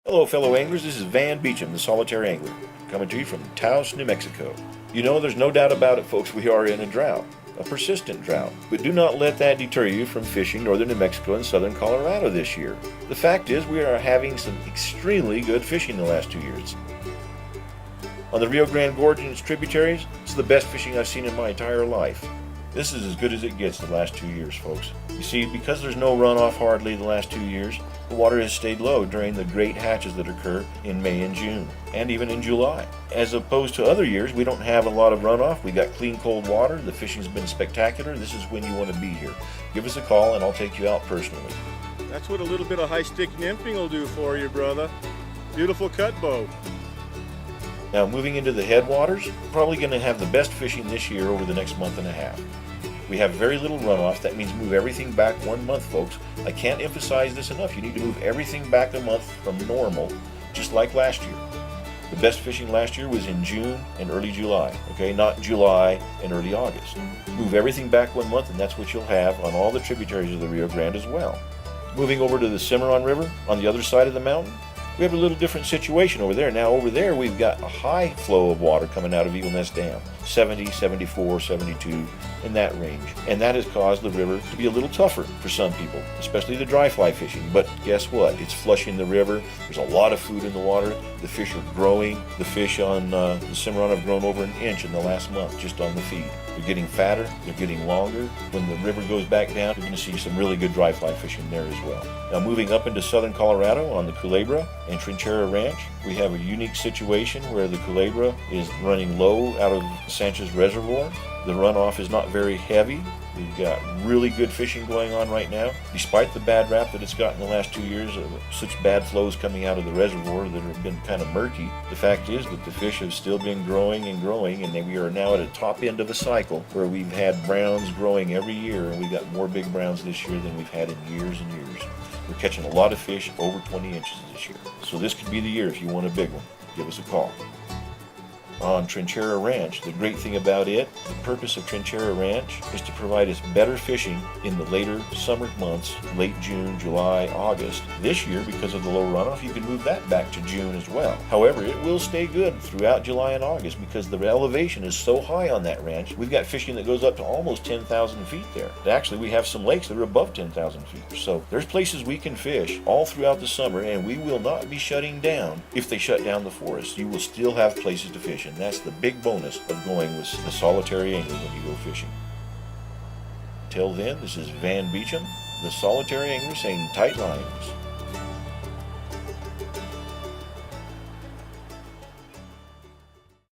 Hello fellow anglers, this is Van Beacham, the solitary angler, coming to you from Taos, New Mexico. You know, there's no doubt about it folks, we are in a drought, a persistent drought. But do not let that deter you from fishing northern New Mexico and southern Colorado this year. The fact is we are having some extremely good fishing the last 2 years. On the Rio Grande Gorge and its tributaries, it's the best fishing I've seen in my entire life. This is as good as it gets the last 2 years, folks. You see, because there's no runoff hardly the last 2 years, the water has stayed low during the great hatches that occur in May and June, and even in July. As opposed to other years, we don't have a lot of runoff. We got clean, cold water. The fishing's been spectacular. This is when you want to be here. Give us a call and I'll take you out personally. That's what a little bit of high stick nymphing will do for you, brother. Beautiful cut bow. Now, moving into the headwaters, probably going to have the best fishing this year over the next month and a half. We have very little runoff. That means move everything back 1 month, folks. I can't emphasize this enough. You need to move everything back a month from normal, just like last year. The best fishing last year was in June and early July, okay? Not July and early August. Move everything back 1 month, and that's what you'll have on all the tributaries of the Rio Grande as well. Moving over to the Cimarron River on the other side of the mountain, we have a little different situation over there. Now over there we've got a high flow of water coming out of Eagle Nest Dam, 70, 74, 72, in that range. And that has caused the river to be a little tougher for some people, especially the dry fly fishing. But guess what? It's flushing the river. There's a lot of food in the water. The fish are growing. The fish on the Cimarron have grown over 1 inch in the last month just on the feed. They're getting fatter, they're getting longer. When the river goes back down, you're going to see some really good dry fly fishing there as well. Now moving up into southern Colorado on the Culebra and Trinchera Ranch, we have a unique situation where the Culebra is running low out of Sanchez Reservoir. The runoff is not very heavy. We've got really good fishing going on right now. Despite the bad rap that it's got in the last 2 years of such bad flows coming out of the reservoir that have been kind of murky, the fact is that the fish have still been growing and growing, and we are now at a top end of a cycle where we've had browns growing every year, and we got more big browns this year than we've had in years and years. We're catching a lot of fish over 20 inches this year. So this could be the year if you want a big one. Give us a call. On Trinchera Ranch, the great thing about it, the purpose of Trinchera Ranch is to provide us better fishing in the later summer months, late June, July, August. This year, because of the low runoff, you can move that back to June as well. However, it will stay good throughout July and August because the elevation is so high on that ranch. We've got fishing that goes up to almost 10,000 feet there. Actually, we have some lakes that are above 10,000 feet. So there's places we can fish all throughout the summer, and we will not be shutting down if they shut down the forest. You will still have places to fish, and that's the big bonus of going with the solitary angler when you go fishing. Till then, this is Van Beacham, the solitary angler, saying tight lines.